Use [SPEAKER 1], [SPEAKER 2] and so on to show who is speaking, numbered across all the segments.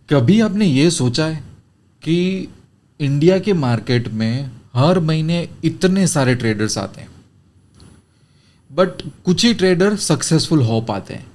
[SPEAKER 1] कभी आपने ये सोचा है कि इंडिया के मार्केट में हर महीने इतने सारे ट्रेडर्स आते हैं, बट कुछ ही ट्रेडर सक्सेसफुल हो पाते हैं।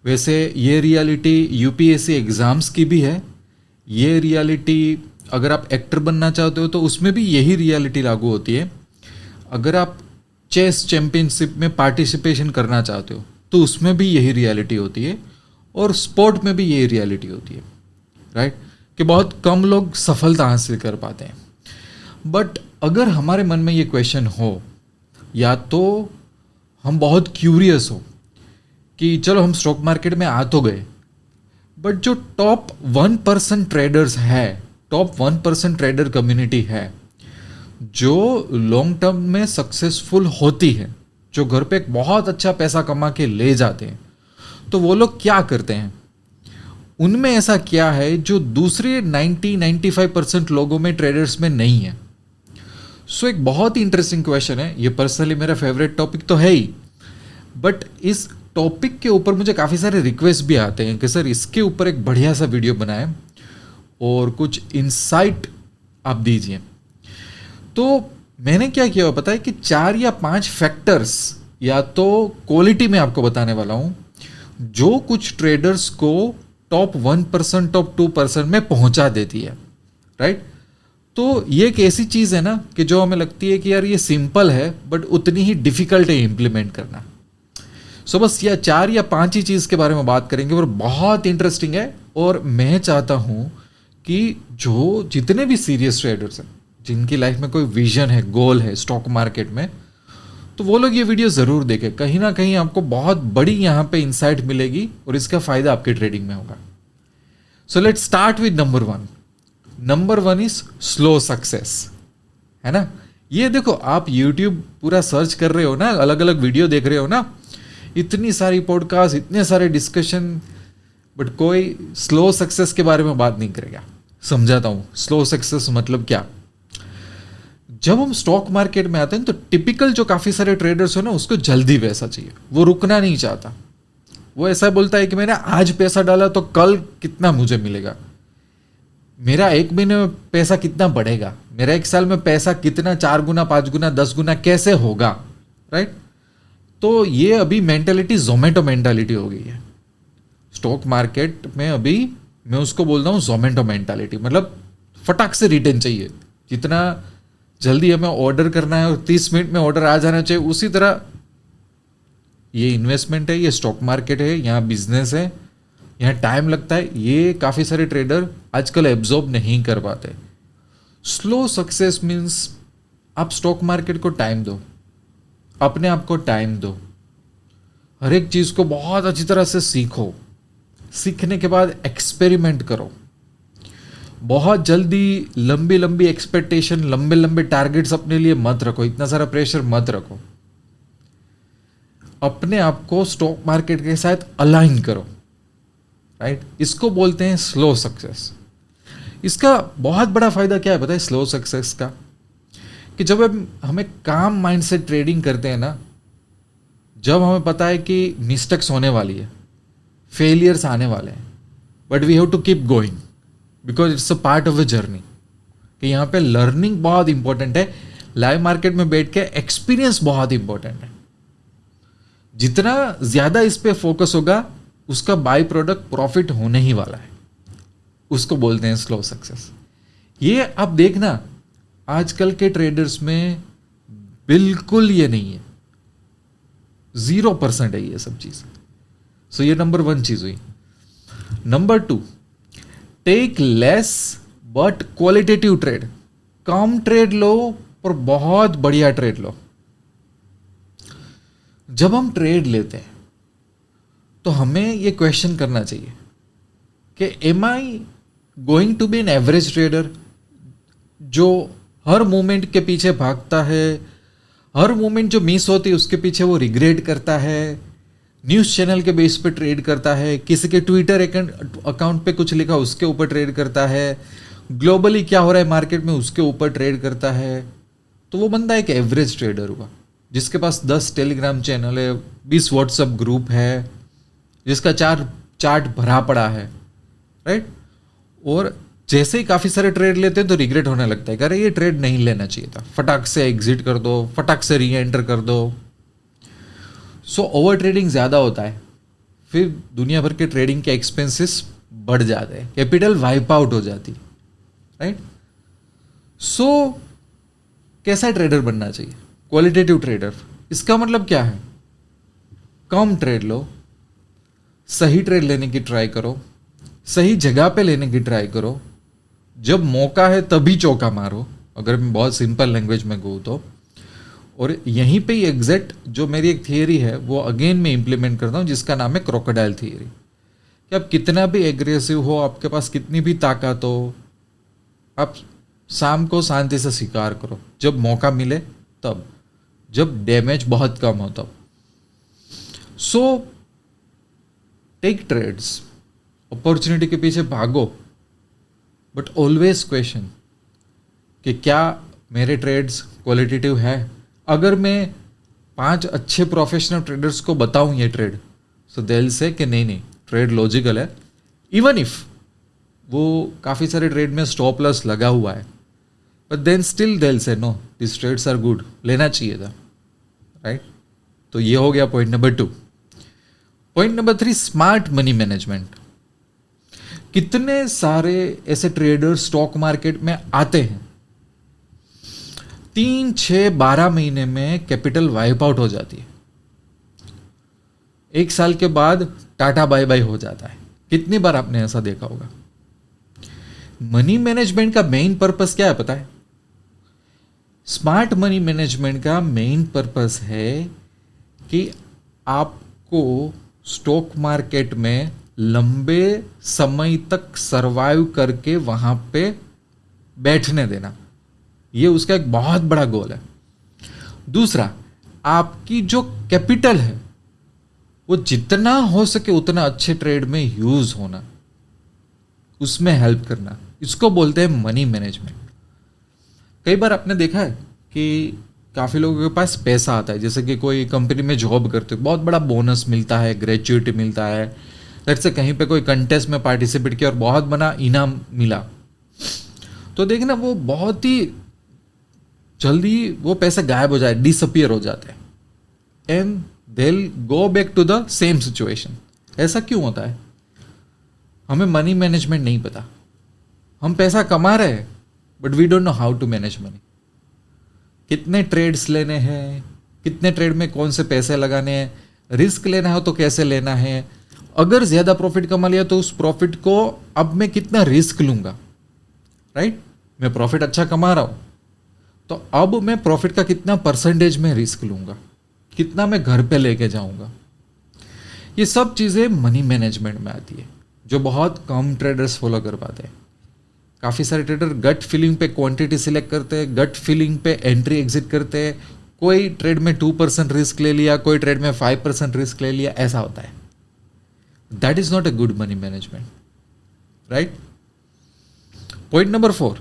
[SPEAKER 1] वैसे ये रियलिटी यूपीएससी एग्ज़ाम्स की भी है। ये रियलिटी अगर आप एक्टर बनना चाहते हो तो उसमें भी यही रियलिटी लागू होती है। अगर आप चेस चैम्पियनशिप में पार्टिसिपेशन करना चाहते हो तो उसमें भी यही रियलिटी होती है, और स्पोर्ट में भी यही रियलिटी होती है, राइट? कि बहुत कम लोग सफलता हासिल कर पाते हैं। बट अगर हमारे मन में ये क्वेश्चन हो, या तो हम बहुत क्यूरियस हो कि चलो हम स्टॉक मार्केट में आ तो गए, बट जो टॉप 1% ट्रेडर्स है, टॉप 1% ट्रेडर कम्युनिटी है जो लॉन्ग टर्म में सक्सेसफुल होती है, जो घर पे एक बहुत अच्छा पैसा कमा के ले जाते हैं, तो वो लोग क्या करते हैं? उनमें ऐसा क्या है जो दूसरे 90-95% लोगों में, ट्रेडर्स में नहीं है? सो एक बहुत ही इंटरेस्टिंग क्वेश्चन है ये। पर्सनली मेरा फेवरेट टॉपिक तो है ही, बट इस टॉपिक के ऊपर मुझे काफ़ी सारे रिक्वेस्ट भी आते हैं कि सर इसके ऊपर एक बढ़िया सा वीडियो बनाएं और कुछ इंसाइट आप दीजिए। तो मैंने क्या किया हुआ पता है कि 4 या 5 फैक्टर्स या तो क्वालिटी में आपको बताने वाला हूं जो कुछ ट्रेडर्स को टॉप 1%, टॉप 2% में पहुंचा देती है, राइट? तो ये एक ऐसी चीज़ है ना कि जो हमें लगती है कि यार ये सिंपल है, बट उतनी ही डिफिकल्ट है इंप्लीमेंट करना। सो बस यह 4 या 5 ही चीज़ के बारे में बात करेंगे और बहुत इंटरेस्टिंग है। और मैं चाहता हूं कि जो जितने भी सीरियस ट्रेडर्स हैं, जिनकी लाइफ में कोई विजन है, गोल है स्टॉक मार्केट में, तो वो लोग ये वीडियो ज़रूर देखें। कहीं ना कहीं आपको बहुत बड़ी यहाँ पे इंसाइट मिलेगी और इसका फ़ायदा आपके ट्रेडिंग में होगा। So let's start with number 1। Number 1 is slow success, है ना? ये देखो, आप YouTube पूरा सर्च कर रहे हो ना, अलग अलग वीडियो देख रहे हो ना, इतनी सारी पॉडकास्ट, इतने सारे डिस्कशन, बट कोई स्लो सक्सेस के बारे में बात नहीं करेगा। समझाता हूँ स्लो सक्सेस मतलब क्या। जब हम स्टॉक मार्केट में आते हैं तो टिपिकल जो काफ़ी सारे ट्रेडर्स हो ना, उसको जल्दी पैसा चाहिए, वो रुकना नहीं चाहता। वो ऐसा बोलता है कि मैंने आज पैसा डाला तो कल कितना मुझे मिलेगा, मेरा 1 महीने में पैसा कितना बढ़ेगा, मेरा 1 साल में पैसा कितना 4 गुना, 5 गुना, 10 गुना कैसे होगा, राइट? तो ये अभी मेंटालिटी जोमेटो मेंटालिटी हो गई है स्टॉक मार्केट में। अभी मैं उसको बोल रहा हूँ जोमेटो मेंटालिटी, मतलब फटाक से रिटर्न चाहिए, जितना जल्दी हमें ऑर्डर करना है और 30 मिनट में ऑर्डर आ जाना चाहिए, उसी तरह ये इन्वेस्टमेंट है, ये स्टॉक मार्केट है, यहाँ बिजनेस है, यहाँ टाइम लगता है। ये काफ़ी सारे ट्रेडर आजकल एब्जॉर्ब नहीं कर पाते। स्लो सक्सेस मीन्स आप स्टॉक मार्केट को टाइम दो, अपने आप को टाइम दो, हर एक चीज़ को बहुत अच्छी तरह से सीखो, सीखने के बाद एक्सपेरिमेंट करो। बहुत जल्दी लंबी लंबी एक्सपेक्टेशन, लंबे लंबे टारगेट्स अपने लिए मत रखो, इतना सारा प्रेशर मत रखो। अपने आप को स्टॉक मार्केट के साथ अलाइन करो, राइट? इसको बोलते हैं स्लो सक्सेस। इसका बहुत बड़ा फायदा क्या है पता है स्लो सक्सेस का? कि जब हमें काम माइंड से ट्रेडिंग करते हैं ना, जब हमें पता है कि मिस्टेक्स होने वाली है, फेलियर्स आने वाले हैं, but we have to keep going because it's a part of a journey. कि यहाँ पे लर्निंग बहुत इंपॉर्टेंट है। लाइव मार्केट में बैठ के एक्सपीरियंस बहुत इंपॉर्टेंट है। जितना ज्यादा इस पे फोकस होगा, उसका बाई प्रोडक्ट प्रॉफिट होने ही वाला है। उसको बोलते हैं स्लो सक्सेस। ये आप देखना, आजकल के ट्रेडर्स में बिल्कुल ये नहीं है, 0% है ये सब चीज। सो ये नंबर 1 चीज हुई। Number 2, take less but qualitative trade. कम ट्रेड लो पर बहुत बढ़िया ट्रेड लो। जब हम ट्रेड लेते हैं तो हमें ये क्वेश्चन करना चाहिए कि am I going to be an average trader जो हर मोमेंट के पीछे भागता है, हर मोमेंट जो मिस होती है उसके पीछे वो रिग्रेट करता है, न्यूज़ चैनल के बेस पे ट्रेड करता है, किसी के ट्विटर अकाउंट पे कुछ लिखा उसके ऊपर ट्रेड करता है, ग्लोबली क्या हो रहा है मार्केट में उसके ऊपर ट्रेड करता है, तो वो बंदा एक एवरेज ट्रेडर हुआ। जिसके पास 10 टेलीग्राम चैनल है, 20 व्हाट्सएप ग्रुप है, जिसका चार्ट भरा पड़ा है, राइट? और जैसे ही काफ़ी सारे ट्रेड लेते हैं तो रिग्रेट होने लगता है कि अरे ये ट्रेड नहीं लेना चाहिए था, फटाक से एग्जिट कर दो, फटाक से री एंटर कर दो। सो ओवर ट्रेडिंग ज़्यादा होता है, फिर दुनिया भर के ट्रेडिंग के एक्सपेंसेस बढ़ जाते हैं, कैपिटल वाइप आउट हो जाती, राइट। सो कैसा ट्रेडर बनना चाहिए? Qualitative trader. इसका मतलब क्या है? कम ट्रेड लो, सही ट्रेड लेने की ट्राई करो, सही जगह पे लेने की ट्राई करो, जब मौका है तभी चौका मारो, अगर मैं बहुत सिंपल लैंग्वेज में कहूँ तो। और यहीं पे ही एग्जैक्ट जो मेरी एक थियरी है वो अगेन मैं इंप्लीमेंट करता हूँ, जिसका नाम है क्रोकोडाइल थियरी। कि आप कितना भी एग्रेसिव हो, आपके पास कितनी भी ताकत हो, आप शाम को शांति से शिकार करो, जब मौका मिले तब, जब डैमेज बहुत कम हो तब। सो टेक ट्रेड्स, अपॉर्चुनिटी के पीछे भागो, बट ऑलवेज क्वेश्चन कि क्या मेरे ट्रेड्स क्वालिटेटिव है। अगर मैं 5 अच्छे प्रोफेशनल ट्रेडर्स को बताऊं ये ट्रेड, सो दे विल से कि नहीं नहीं ट्रेड लॉजिकल है, इवन इफ वो काफ़ी सारे ट्रेड में स्टॉप लॉस लगा हुआ है, but then still they will say no this trades are good, लेना चाहिए था, राइट। तो ये हो गया point number 2। Point number 3, smart money management. कितने सारे ऐसे ट्रेडर स्टॉक मार्केट में आते हैं, 3, 6, 12 महीने में कैपिटल वाइप आउट हो जाती है, 1 साल के बाद टाटा बाय बाय हो जाता है। कितनी बार आपने ऐसा देखा होगा? मनी मैनेजमेंट का मेन पर्पस क्या है पता है? स्मार्ट मनी मैनेजमेंट का मेन पर्पस है कि आपको स्टॉक मार्केट में लंबे समय तक सरवाइव करके वहां पे बैठने देना, ये उसका एक बहुत बड़ा गोल है। दूसरा, आपकी जो कैपिटल है वो जितना हो सके उतना अच्छे ट्रेड में यूज होना, उसमें हेल्प करना, इसको बोलते हैं मनी मैनेजमेंट। कई बार आपने देखा है कि काफ़ी लोगों के पास पैसा आता है, जैसे कि कोई कंपनी में जॉब करते हो, बहुत बड़ा बोनस मिलता है, ग्रेचुइटी मिलता है, लेट्स से कहीं पे कोई कंटेस्ट में पार्टिसिपेट किया और बहुत बड़ा इनाम मिला, तो देखना वो बहुत ही जल्दी वो पैसा गायब हो जाए, डिसअपियर हो जाते हैं, and they will go back to the same situation. ऐसा क्यों होता है? हमें मनी मैनेजमेंट नहीं पता। हम पैसा कमा रहे हैं but we don't know how to manage money. कितने ट्रेड्स लेने हैं, कितने ट्रेड में कौन से पैसे लगाने हैं, रिस्क लेना हो तो कैसे लेना है, अगर ज्यादा प्रॉफिट कमा लिया तो उस प्रॉफिट को अब मैं कितना रिस्क लूंगा, राइट। मैं प्रॉफिट अच्छा कमा रहा हूं तो अब मैं प्रॉफिट का कितना परसेंटेज में रिस्क लूंगा, कितना मैं घर पे लेके जाऊंगा। ये सब चीजें मनी मैनेजमेंट में आती है, जो बहुत कम ट्रेडर्स फॉलो कर पाते हैं। काफ़ी सारे ट्रेडर गट फीलिंग पे क्वांटिटी सिलेक्ट करते हैं, गट फीलिंग पे एंट्री एग्जिट करते हैं। कोई ट्रेड में 2% रिस्क ले लिया, कोई ट्रेड में 5% रिस्क ले लिया, ऐसा होता है। That is not a good money management, right. Point number 4,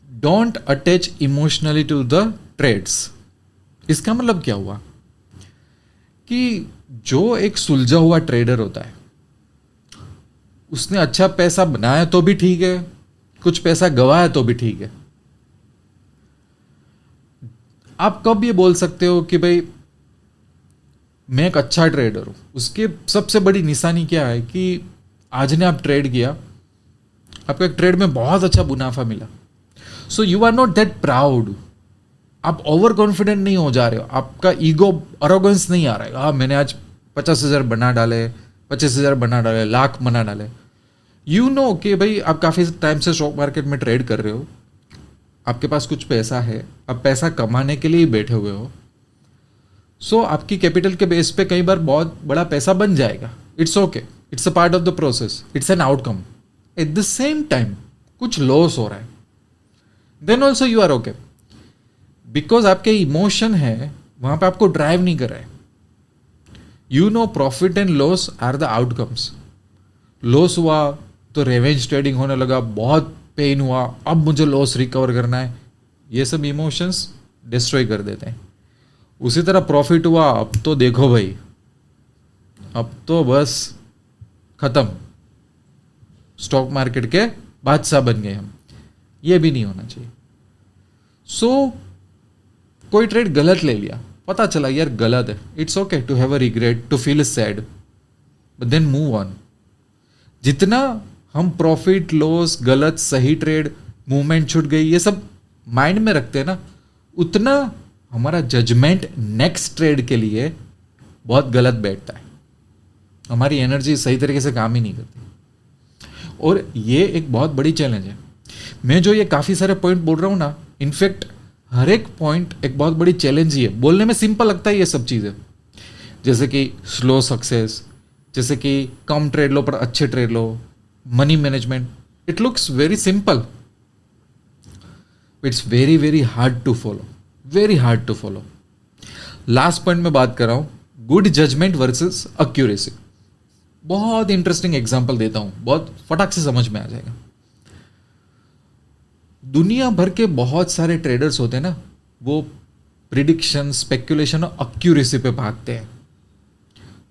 [SPEAKER 1] don't attach emotionally to the trades. इसका मतलब क्या हुआ कि जो एक सुलझा हुआ ट्रेडर होता है, उसने अच्छा पैसा बनाया तो भी ठीक है, कुछ पैसा गवाया तो भी ठीक है। आप कब ये बोल सकते हो कि भाई मैं एक अच्छा ट्रेडर हूं? उसके सबसे बड़ी निशानी क्या है कि आज ने आप ट्रेड किया, आपको एक ट्रेड में बहुत अच्छा मुनाफा मिला, so you are not that proud, आप ओवर कॉन्फिडेंट नहीं हो जा रहे हो, आपका ईगो अरोगेंस नहीं आ रहा है, हाँ मैंने आज 50,000 बना डाले, 25,000 बना डाले, लाख बना डाले। यू नो कि भाई आप काफ़ी टाइम से स्टॉक मार्केट में ट्रेड कर रहे हो, आपके पास कुछ पैसा है, आप पैसा कमाने के लिए ही बैठे हुए हो। सो आपकी कैपिटल के बेस पे कई बार बहुत बड़ा पैसा बन जाएगा, it's okay, it's a part of the process, it's an outcome. At the same time कुछ लॉस हो रहा है, then also you are okay, because आपके इमोशन है वहां पे आपको ड्राइव नहीं कर रहा है। You know profit and loss are the outcomes. Loss हुआ तो रेवेंज ट्रेडिंग होने लगा, बहुत पेन हुआ, अब मुझे लॉस रिकवर करना है, ये सब इमोशंस डिस्ट्रॉय कर देते हैं। उसी तरह प्रॉफिट हुआ, अब तो देखो भाई, अब तो बस खत्म, स्टॉक मार्केट के बादशाह बन गए हम, ये भी नहीं होना चाहिए। सो कोई ट्रेड गलत ले लिया, पता चला यार गलत है, it's okay to have a regret, to feel sad, but then move on. जितना हम प्रॉफिट लॉस, गलत सही ट्रेड, मूवमेंट छूट गई, ये सब माइंड में रखते हैं ना, उतना हमारा जजमेंट नेक्स्ट ट्रेड के लिए बहुत गलत बैठता है। हमारी एनर्जी सही तरीके से काम ही नहीं करती। और ये एक बहुत बड़ी चैलेंज है। मैं जो ये काफ़ी सारे पॉइंट बोल रहा हूँ ना, इनफैक्ट हर एक पॉइंट एक बहुत बड़ी चैलेंज ही है। बोलने में सिंपल लगता है ये सब चीज़ें, जैसे कि स्लो सक्सेस, जैसे कि कम ट्रेड लो पर अच्छे ट्रेड लो, money management, it looks very simple, it's very very hard to follow, very hard to follow. Last point में बात कर रहा हूँ, गुड जजमेंट वर्सेस एक्यूरेसी। बहुत इंटरेस्टिंग एग्जांपल देता हूं, बहुत फटाक से समझ में आ जाएगा। दुनिया भर के बहुत सारे ट्रेडर्स होते हैं ना, वो प्रिडिक्शन, स्पेक्यूलेशन और एक्यूरेसी पे भागते हैं।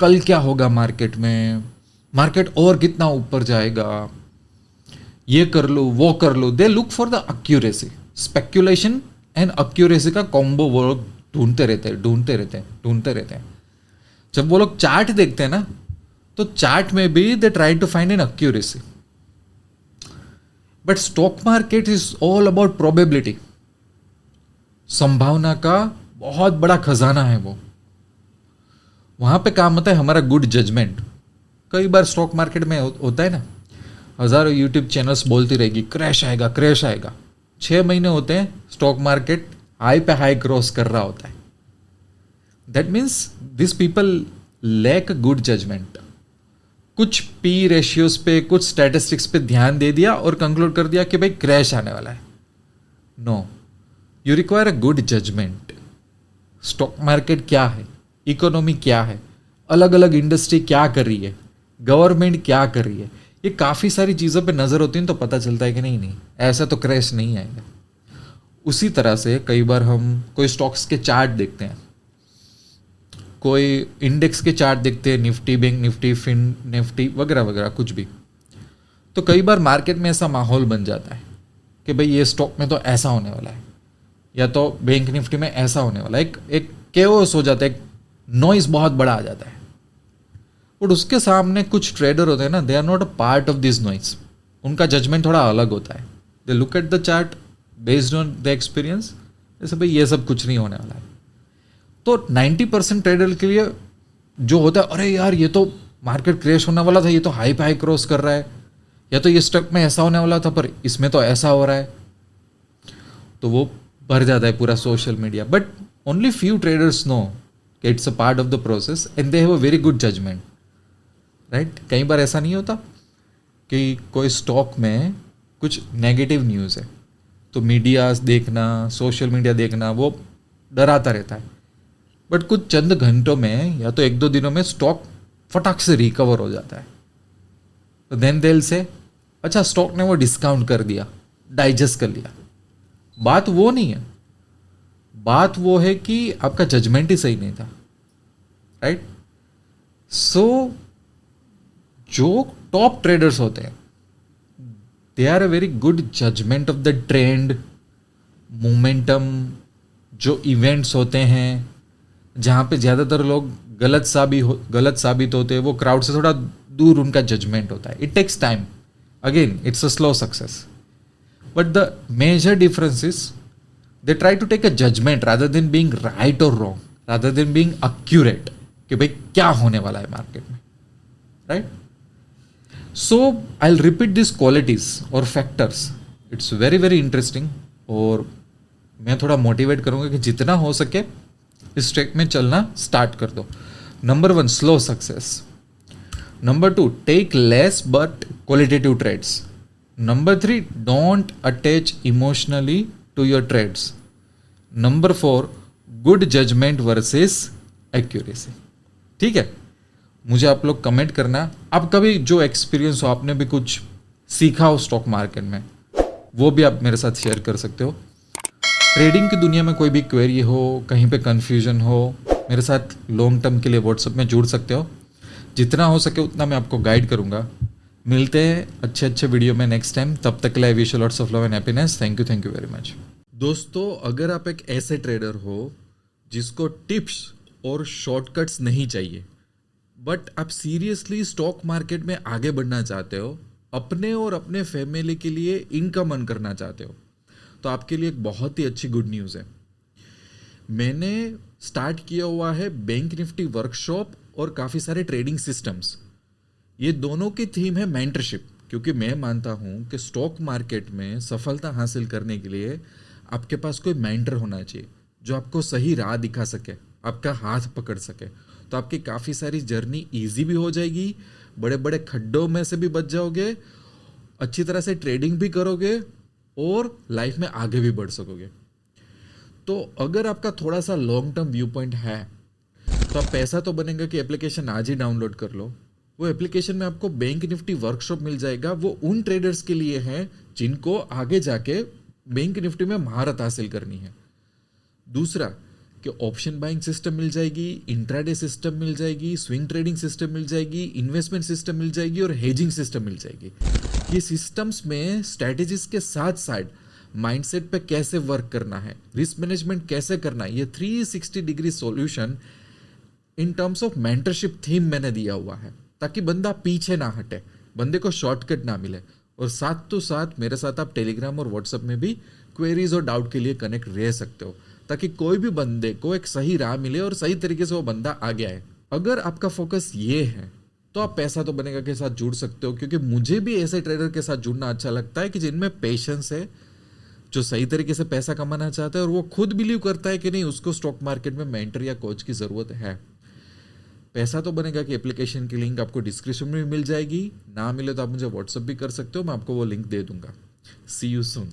[SPEAKER 1] कल क्या होगा मार्केट में, मार्केट और कितना ऊपर जाएगा, ये कर लो वो कर लो। They look for the accuracy. Speculation and accuracy का कॉम्बो वो लोग ढूंढते रहते हैं। जब वो लोग चार्ट देखते हैं ना, तो चार्ट में भी they try to find an accuracy. But stock market is all about probability. संभावना का बहुत बड़ा खजाना है वो। वहां पे काम होता है हमारा गुड जजमेंट। कई बार स्टॉक मार्केट में होता है ना, हजारों यूट्यूब चैनल्स बोलती रहेगी क्रैश आएगा क्रैश आएगा। 6 महीने होते हैं, स्टॉक मार्केट हाई पे हाई क्रॉस कर रहा होता है। That means this people lack good judgement. कुछ पी रेशियोज पे, कुछ स्टैटिस्टिक्स पे ध्यान दे दिया और कंक्लूड कर दिया कि भाई क्रैश आने वाला है। No, you require a good judgement. Stock market क्या है, इकोनॉमी क्या है, अलग अलग इंडस्ट्री क्या कर रही है, गवर्नमेंट क्या कर रही है, ये काफ़ी सारी चीज़ों पे नज़र होती है, तो पता चलता है कि नहीं ऐसा तो क्रैश नहीं आएगा। उसी तरह से कई बार हम कोई स्टॉक्स के चार्ट देखते हैं, कोई इंडेक्स के चार्ट देखते हैं, निफ्टी, बैंक निफ्टी, फिन निफ्टी वगैरह वगैरह कुछ भी। तो कई बार मार्केट में ऐसा माहौल बन जाता है कि भाई ये स्टॉक में तो ऐसा होने वाला है, या तो बैंक निफ्टी में ऐसा होने वाला है। एक केओस हो जाता है, एक नॉइज बहुत बड़ा आ जाता है। और उसके सामने कुछ ट्रेडर होते हैं ना, they are not a part of this noise. उनका जजमेंट थोड़ा अलग होता है। They look at the chart based on the experience, जैसे भाई ये सब कुछ नहीं होने वाला है। तो 90% ट्रेडर के लिए जो होता है, अरे यार ये तो मार्केट क्रैश होने वाला था, ये तो हाई पे हाई क्रॉस कर रहा है, या तो ये स्टॉक में ऐसा होने वाला था पर इसमें तो ऐसा हो रहा है, तो वो भर जाता है पूरा social media. But only few traders know कि it's a part of the process and they have a very good judgement, right. कई बार ऐसा नहीं होता कि कोई स्टॉक में कुछ नेगेटिव न्यूज़ है, तो मीडिया देखना, सोशल मीडिया देखना, वो डराता रहता है। बट कुछ चंद घंटों में या तो 1-2 दिनों में स्टॉक फटाक से रिकवर हो जाता है। तो देन देल से अच्छा स्टॉक ने वो डिस्काउंट कर दिया, डाइजेस्ट कर लिया। बात वो नहीं है, बात वो है कि आपका जजमेंट ही सही नहीं था, राइट। सो जो टॉप ट्रेडर्स होते हैं, they are a very good judgement of the trend, momentum, जो इवेंट्स होते हैं जहाँ पे ज़्यादातर लोग गलत साबित होते हैं, वो क्राउड से थोड़ा दूर उनका जजमेंट होता है। It takes time, again it's a slow success, but the major difference is they try to take a judgement rather than being right और wrong, rather than being accurate कि भाई क्या होने वाला है मार्केट में, right. So I will repeat this qualities और factors, it's very very interesting, और मैं थोड़ा मोटिवेट करूँगा कि जितना हो सके इस ट्रैक में चलना स्टार्ट कर दो। Number 1, slow success. Number 2, take less but qualitative trades. Number 3, don't attach emotionally to your trades. Number 4, good judgement versus accuracy. ठीक है, मुझे आप लोग कमेंट करना, आप कभी जो एक्सपीरियंस हो, आपने भी कुछ सीखा हो स्टॉक मार्केट में, वो भी आप मेरे साथ शेयर कर सकते हो। ट्रेडिंग की दुनिया में कोई भी क्वेरी हो, कहीं पे कन्फ्यूजन हो, मेरे साथ लॉन्ग टर्म के लिए व्हाट्सएप में जुड़ सकते हो। जितना हो सके उतना मैं आपको गाइड करूँगा। मिलते हैं अच्छे अच्छे वीडियो में नेक्स्ट टाइम, तब तक के लिए wish you lots of love and happiness. Thank you very much. दोस्तों, अगर आप एक ऐसे ट्रेडर हो जिसको टिप्स और शॉर्टकट्स नहीं चाहिए, बट आप सीरियसली स्टॉक मार्केट में आगे बढ़ना चाहते हो, अपने और अपने फैमिली के लिए इनकम अर्न करना चाहते हो, तो आपके लिए एक बहुत ही अच्छी गुड न्यूज़ है। मैंने स्टार्ट किया हुआ है बैंक निफ्टी वर्कशॉप और काफ़ी सारे ट्रेडिंग सिस्टम्स। ये दोनों की थीम है मेंटरशिप, क्योंकि मैं मानता हूँ कि स्टॉक मार्केट में सफलता हासिल करने के लिए आपके पास कोई मेंटर होना चाहिए जो आपको सही राह दिखा सके, आपका हाथ पकड़ सके। तो आपकी काफ़ी सारी जर्नी इजी भी हो जाएगी, बड़े बड़े खड्डों में से भी बच जाओगे, अच्छी तरह से ट्रेडिंग भी करोगे और लाइफ में आगे भी बढ़ सकोगे। तो अगर आपका थोड़ा सा लॉन्ग टर्म व्यू पॉइंट है तो आप पैसा तो बनेगा कि एप्लीकेशन आज ही डाउनलोड कर लो। वो एप्लीकेशन में आपको बैंक निफ्टी वर्कशॉप मिल जाएगा। वो उन ट्रेडर्स के लिए है जिनको आगे जाके बैंक निफ्टी में महारत हासिल करनी है। दूसरा कि ऑप्शन बाइंग सिस्टम मिल जाएगी, इंट्राडे सिस्टम मिल जाएगी, स्विंग ट्रेडिंग सिस्टम मिल जाएगी, इन्वेस्टमेंट सिस्टम मिल जाएगी और हेजिंग सिस्टम मिल जाएगी। ये सिस्टम्स में स्ट्रैटेजीज के साथ साथ माइंडसेट पे कैसे वर्क करना है, रिस्क मैनेजमेंट कैसे करना है, ये 360 degree solution in terms of mentorship theme मैंने दिया हुआ है, ताकि बंदा पीछे ना हटे, बंदे को शॉर्टकट ना मिले। और साथ तो साथ मेरे साथ आप टेलीग्राम और व्हाट्सएप में भी क्वेरीज और डाउट के लिए कनेक्ट रह सकते हो, ताकि कोई भी बंदे को एक सही राह मिले और सही तरीके से वो बंदा आगे आए। अगर आपका फोकस ये है तो आप पैसा तो बनेगा के साथ जुड़ सकते हो, क्योंकि मुझे भी ऐसे ट्रेडर के साथ जुड़ना अच्छा लगता है कि जिनमें पेशेंस है, जो सही तरीके से पैसा कमाना चाहता है और वो खुद बिलीव करता है कि नहीं उसको स्टॉक मार्केट में मेंटर या कोच की ज़रूरत है। पैसा तो बनेगा कि एप्लीकेशन की लिंक आपको डिस्क्रिप्शन में मिल जाएगी, ना मिले तो आप मुझे व्हाट्सअप भी कर सकते हो, मैं आपको वो लिंक दे दूंगा। सी यू सून।